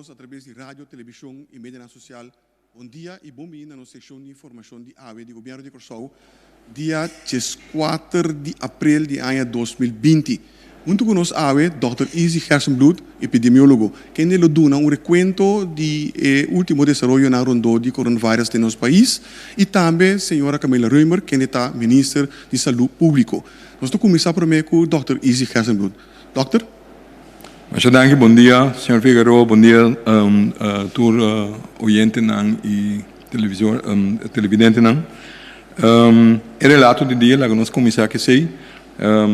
nós através de rádio, televisão e mídia social. Bom dia e bem-vindo na secção de informação de AWE do Governo de Curaçao, dia 4 de abril de ano 2020. Junto com nós, AWE, Dr. Izzy Hersenbloed, epidemiólogo, que nos dá um recuento de último desenvolvimento na ronda de coronavírus de nosso país, e também a senhora Camila Reumer, que é ministra de Saúde Pública. Nós vamos começar primeiro com o Dr. Izzy Hersenbloed. Doctor? Muito bom dia, senhor Figueiredo, bom dia a todos os ouvintes e televidentes. Relato de dia, lá que nós começamos a sei,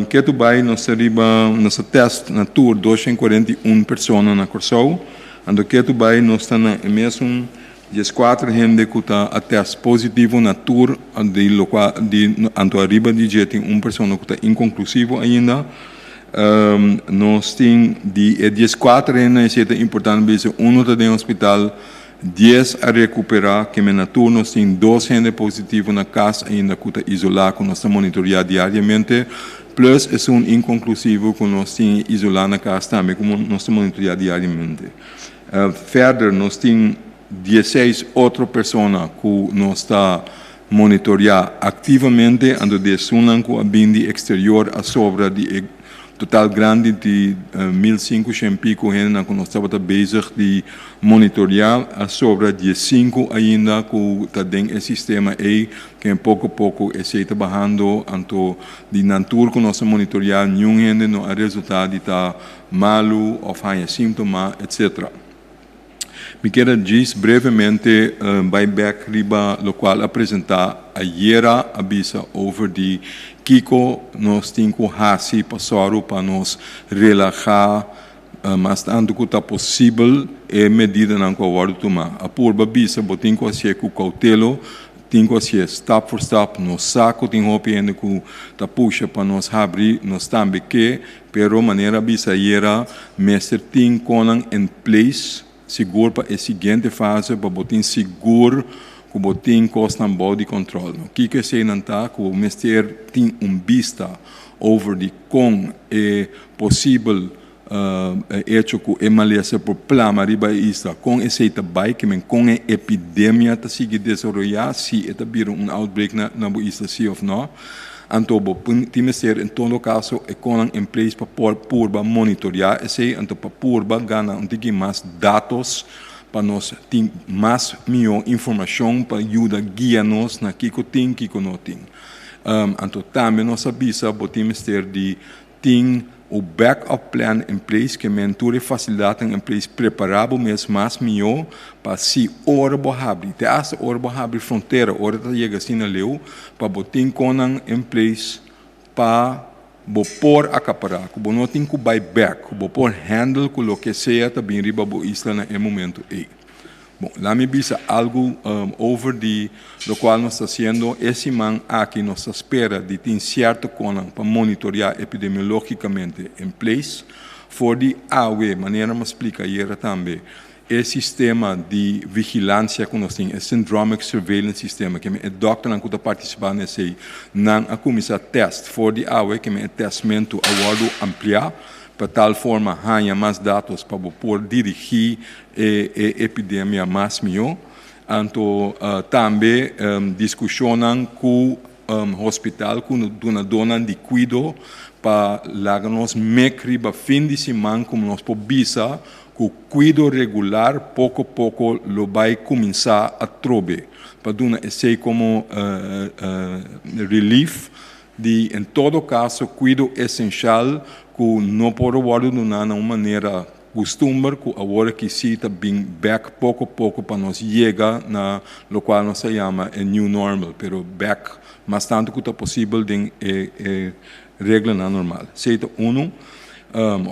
que tu vai nós arriba nosso teste na tour 241 pessoas na Curaçao, ando que tu vai nós está na mesmo 14 gente que está a teste positivo na tour de local de ando arriba de gente pessoa que está inconclusivo ainda. Nós temos de 14 anos, é importante dizer, está no hospital, 10 a recuperar, que na turno nós temos 2 gente positivo na casa ainda que está isolado, que nós estamos monitoreando diariamente, plus é inconclusivo que nós temos isolado na casa também, como nós estamos monitoreando diariamente. Further, nós temos 16 outras pessoas que nós estamos monitoreando ativamente, ando de sunan com a bindi exterior a sobra de total grande de 1.500 pico gente que nós estamos bezig de monitorear a sobra de 5 ainda que está dentro do sistema aí que pouco a pouco está trabalhando anto de natura que nós monitorear nenhum gente não há resultado está malo ou há sintomas etc. Me quero dizer brevemente back riba lo qual apresentar ayer avisa over de Kiko nós temos hasi passaram para nós relaxar mas tanto que está possível medida não que agora tomar a porba bisa botin com a com cautelo tem que ser step for step no saco tem hope ainda que tá puxa para nós abrir nós também que pero maneira bisa era mestre tem conan in place seguro para a seguinte fase para botin seguro que botin costa body control. O que se não está que o mestre tem vista over de com é possível hecho que é maleza por plama riba está com esse trabalho que com a epidemia está se desenvolver se está vir outbreak na boista sim ou não. Então, temos que ter, em todo caso, em place para monitorear esse, então, para ganhar mais dados, para nós ter mais melhor informação, para ajudar guiar-nos na que tem, que não tem. Então, também nós sabemos que temos que ter o backup plan em place, que menture facilidade em place preparado mesmo mais melhor para se hora bohabre, até essa hora bohabre fronteira, hora da chega assim na leu, para botar conan em place para bopor acaparar, que não tem que buy back, bopor handle com o que seja também riba bo isla na momento aí. Bom, lá me bisa algo over de lo qual nós está fazendo esse man aqui nós espera de ter certo conan para monitorear epidemiologicamente em place for de AWE maneira me explica aí também o sistema de vigilância que nós temos, o syndromic surveillance sistema que é doctor não está participando nesse não a começar teste for de AWE que é testamento aguardo ampliar para tal forma ganhar mais dados para poder dirigir a epidemia mais melhor. Então, também discussionam com o hospital, com a dona de cuidado, para largar-nos para fim de semana, como nós podemos que o cuidado regular, pouco a pouco, vai começar a trober. Para dar esse como relief, de, em todo caso, cuidado essencial, que não pode guardar de uma maneira costumar, que agora que se está bem back pouco a pouco para nós chegar na lo qual nós chama new normal, pero back mas tanto que está possível de regra na normal. Seita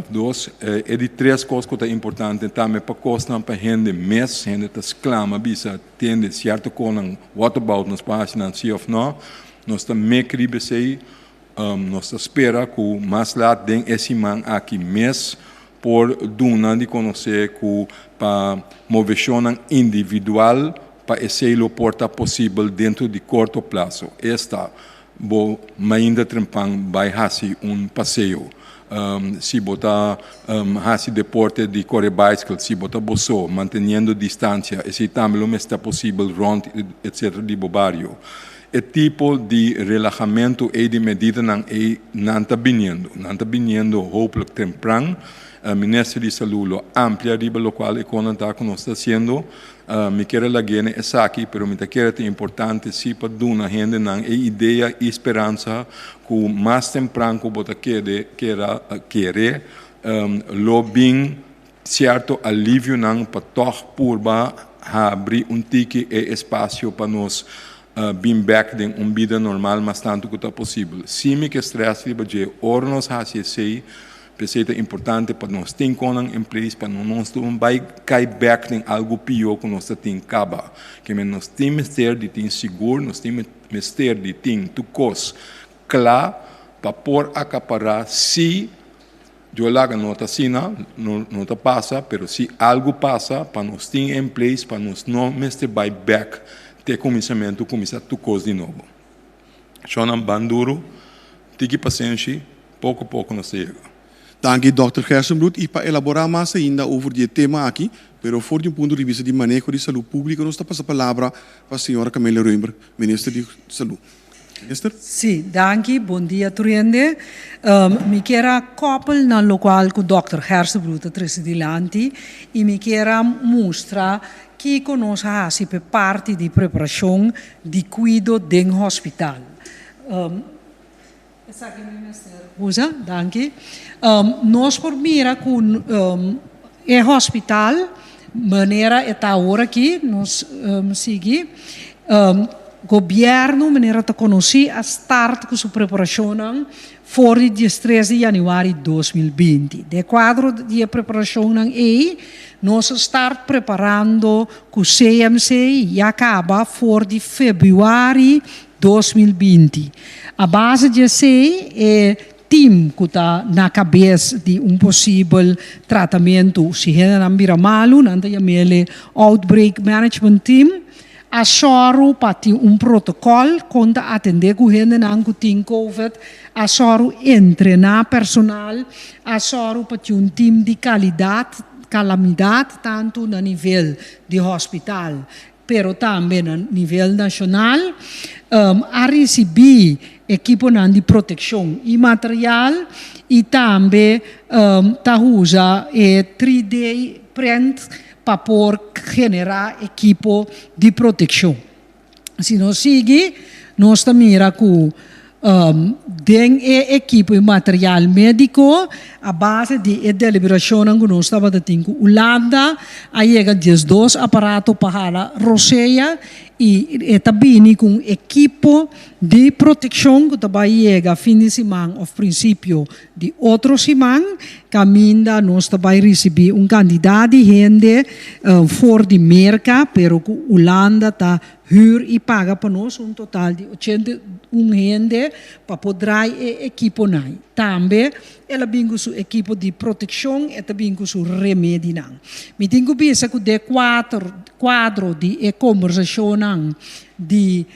dois é de três coisas que é importante também para costar para gente mês gente está exclama bisa tende certo com what about nas páginas se of não nós também queremos sei nós espera que mais lá tem esse man aqui mês por duna de conhecer que para movição individual para esse lo porta possível dentro de curto prazo esta bo ainda trempan vai fazer passeio se botar esse deporte de correr bicycle, se botar boçô, mantendo distância, e se também não está possível rond, etc. de bobario. O tipo de relaxamento e de medida não está vindo, hopelijk temprano. O Ministério de Saúde amplia riba lo qual está fazendo. Me quero la gene é aqui, pero me quero é importante se para dar a gente não é ideia e esperança que mais temprano que bota querer lo bem certo alívio não para toch purba abrir tique e espaço para nós bem back de vida normal mas tanto que possível. Se me que stress riba de ornos sei é importante para nós ter em place para nós não vai cair back em algo pior que nós temos caba que nós temos ter de ter seguro nós temos ter de ter tu cos claro para por acaparar se eu lá não está assim não está passa pero se algo passa para nós ter em place para nós não mestre vai back ter começamento começar tu cos de novo Shonan banduro tique paciência pouco a pouco nós chega. Dank Dr. Gersenbloed. E para elaborar mais ainda over die tema aqui, pero for de ponto de vista de manejo de saúde pública, nós passa a palavra para a senhora Camila Ruimber, Ministra de Saúde. Minister? Sim, danke, bom dia, Turiende. Me quero koppel na local com o Dr. Gersenbloed, presidente, e me quero mostrar que conosco é parte de preparação de cuido dentro do hospital. Usa, danke. Nós por mira com é hospital, maneira está agora aqui, nós seguir. Governo, maneira está conhecer a start com sua preparação for de 13 de janeiro de 2020. De quadro de preparação aí, nós estamos preparando com o CMC e acaba for de fevereiro 2020. A base de sei é team que está na cabeça de possível tratamento. Se não vira malo, não tem outbreak management team. A soro para ter protocolo quando atender com gente que tem COVID. A soro treinar personal. A soro para ter time de calamidade, tanto no nível de hospital, pero também no nível nacional, a receber equipo de proteção e material e também usa 3D print para por generar equipo de proteção. Se nós seguir, nós também mira com equipo e material médico a base de deliberação que nós estamos tendo. Holanda, aí chega 12 aparatos para a Roseia e também com equipo de proteção que também chega fim de semana ou princípio de outra semana, caminha nós também receber candidato de gente for de merca, pero que Holanda está huur e paga para nós total de 81 gente para poder equipo nai. Também ela vem com o equipo de proteção e também com o remédio. Me tenho que pensar que de quadro de conversação de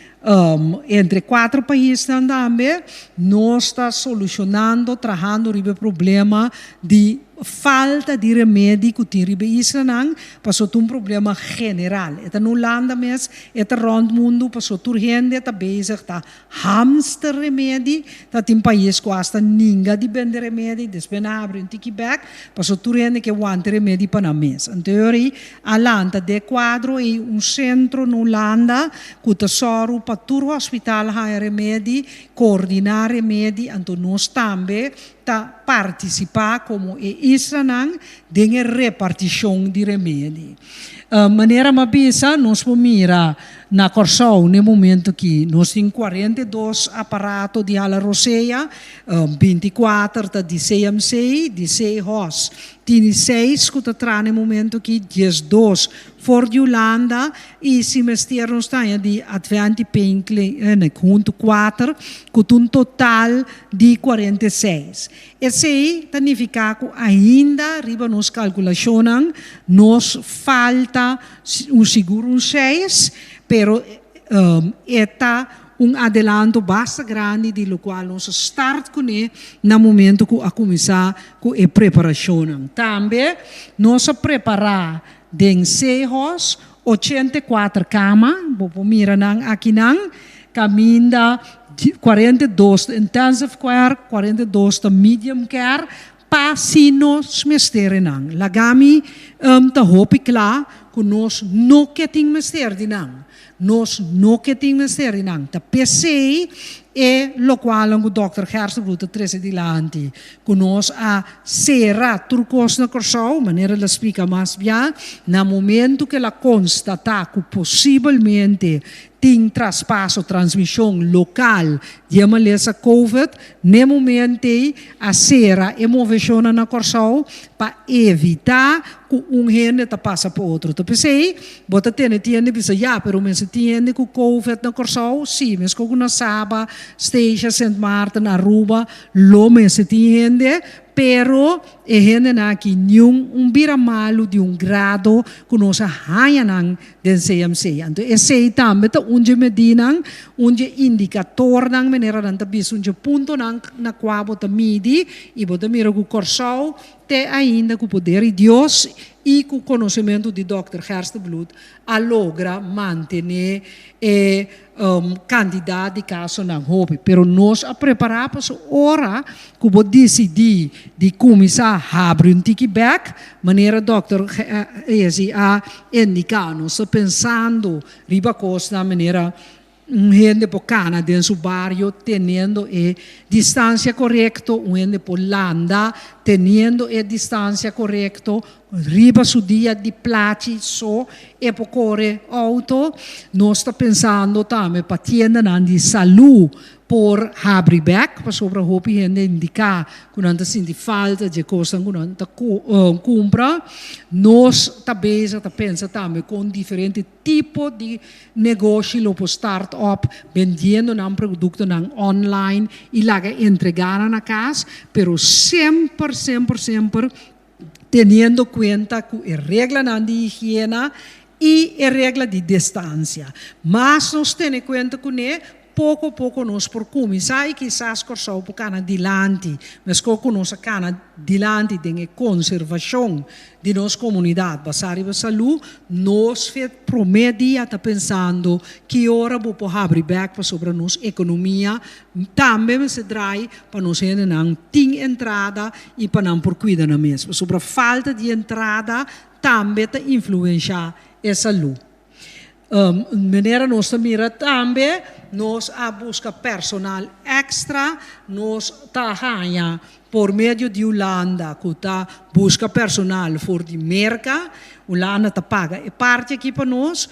entre 4 países também nós está solucionando, trabalhando o problema de falta de remédio que tem ribe Israel, passou um problema general. Eta no Holanda mes, eta rond mundo passou turgente, eta bezig ta hamster remédio, ta tem país quase ninguém de vender remédio, despen abre tiki back, passou turgente que want remédio para mes. Em teoria, a Holanda de quadro e centro no Holanda que tesoro para tur hospital há remédio, coordinar remédio, então nós também participar como Israel de repartição de remédio. Maneira mabisa, nós mira na Corsão, no momento que nós temos 42 aparatos de ala roseia, 24 de CMC, de CHOS. Tem 6 que está no momento que 12 for de Holanda e se mestre nos tem de Advent Pinkle, junto 4, com um total de 46. Esse aí significa que ainda, riba nos calculação, nos falta seguro 6, pero está adelanto basta grande di lo qual nós start com na momento que a começar com a preparação. Também nós preparar den 84 cama, vou mirar aqui não, caminha 42 intensive care, 42 medium care, para se nós mestre não. Lagami ta hopi kla que nós não queting mestre não. Nós não queting mestre não. Ta PC e lo qual o Dr. Hersenblut 13 di lanti que nós a será turcos na corsau maneira la explica mais bem na momento que la constata que possivelmente tem traspasso, transmissão local de uma lesa COVID, no momento a será e movição na corsau para evitar que gente passa para outro. Então, pensei, bota tiene bisa ya, pero men se tiene que COVID na corsau, sim, mas que na Saba, Station, St. Martin, Aruba, lo men se tiene, pero e gente aqui nenhum bira malo de grado que nós hanham den CMC. Então, esse também tá onde medinam, onde indicador nang maneira nanta bis onde ponto na qual bota midi e bota mira com corsau te ainda com o poder de Deus e com o conhecimento de Dr. Hersenblut a logra manter candidato de caso não houve, pero nós a preparar para a hora que vou decidir de começar a abrir back, maneira Dr. a indicar, nós pensando riba costa maneira gente bocana dentro do barrio tendo a distância correta, gente por landa tendo a distância correta, riba su dia de plati só e por correr auto, nós está pensando também para tienda de saúde por abrir back, para sobre a roupa gente indicar quando anda senti falta de coisa quando anda compra, nós também está pensa também com diferente tipo de negócio lo start-up, vendendo um produto online e lá entregar na casa, pero sempre teniendo cuenta que a regla de higiene e a regla de distância. Mas nós temos cuenta com pouco a pouco nós por começar e quizás corsau por cana dilante, mas com nós cana dilante de conservação de nossa comunidade, basada na saúde, nós promedia tá pensando que hora vou abrir back para sobre nossa economia, também se trai para nós gente não tem entrada e para não por cuidar na mesma, sobre a falta de entrada também tá influenciar a saúde. Maneira nós mira também, nós a busca personal extra, nós ganha por meio de Holanda, que tá busca personal for de merca, Holanda tá paga e parte aqui para nós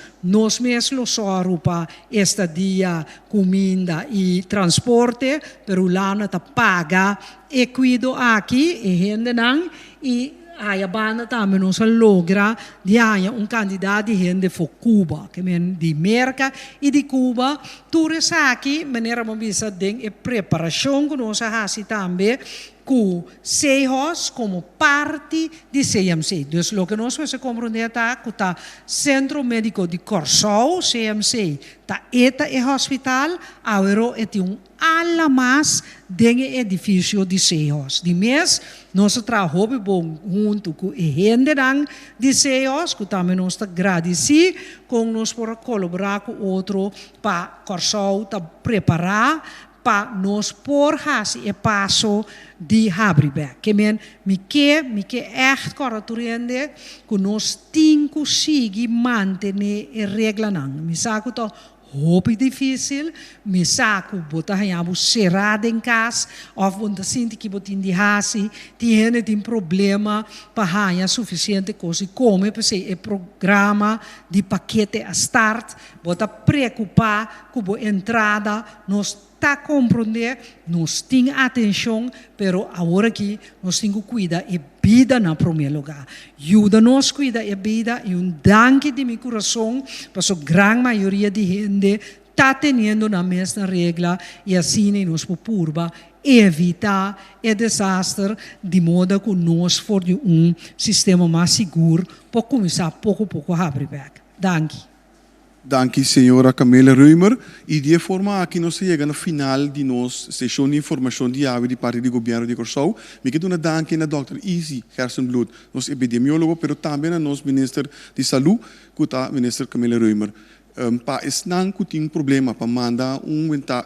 mesmos só para estadia, comida e transporte, pero Holanda tá paga e cuido aqui e gente não e a banda também não se logra de candidato de gente de Cuba, que vem de América e de Cuba. Tudo isso aqui, maneira uma vez de preparação que nós fazemos também, com CEOs como parte de CMC. Então, o que nós vamos compreender é que o Centro Médico de Corsau, CMC, é hospital, agora é ala mais dentro do edifício de CEOs. De mês, nós trabalhamos junto com a gente de CEOs, que também nós agradecemos, com nós por colaborar com outro para Corsau preparar para nós por fazer o passo de abrir back. Que me que echt corretorende que nós temos que conseguir manter a regra não. Me saco to hope difícil, me saco botar a cerrado em casa, ou quando sinto que botin de hasi, tem problema para ganhar suficiente coisa como para ser o programa de paquete a start, botar preocupar com a entrada, nós tá compreender, nós temos atenção, pero agora aqui nós temos que cuidar a vida na primeiro lugar. Ajuda nós a cuidar a vida e danke de meu coração, para a grande maioria de gente está tendo na mesma regra e assim nós podemos evitar o desastre de modo que nós formos sistema mais seguro para começar pouco a pouco a abrir back. Danke. Danke, senhora Camila Reumer. E de forma aqui nós chegamos no final de nossa sessão de informação diária de parte do governo de Corsou. Me quero dar danke na Dr. Easy Hersenbloed, nosso epidemiólogo, mas também a nosso ministro de Saúde, que é a ministra Camila Reumer. Para não ter problema para mandar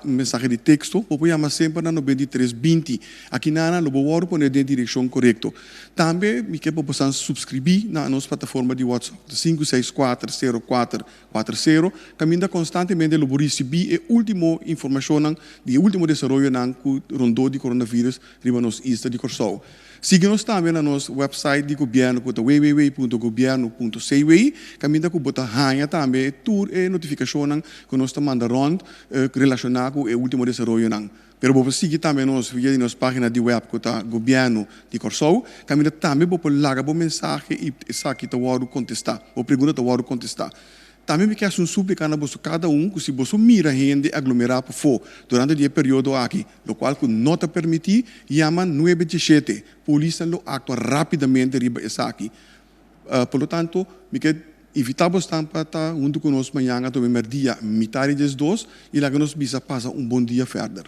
mensagem de texto, pode chamar sempre na 9320. Aqui na lo vou pôr na direção correta. Também me quero poder subscrever na nossa plataforma de WhatsApp 5640440. Caminha constantemente lo receber a última informação de último desenvolvimento que rondou de coronavírus riba nos East de Corsou. Siga-nos também no nosso website de governo, www.governo.cw. Caminha que bota ranha também tour e notificação que nós estamos mandando relacionado com o último desenvolvimento. Pero você seguir também nos via nossa página de web que está governo de Corsou. Caminha também para largar uma mensagem e saque te vou contestar. Ou pergunta te vou contestar. Também me quero suplicar a cada que se você mira gente aglomerar por fora durante o período aqui, o qual que não te permite, chama 917. Polícia lo atua rapidamente riba essa aqui. Por lo tanto, me quero evitar bastante para estar junto conosco amanhã, até o primeiro dia, metade das duas, e lá que nos bisa passa bom dia further.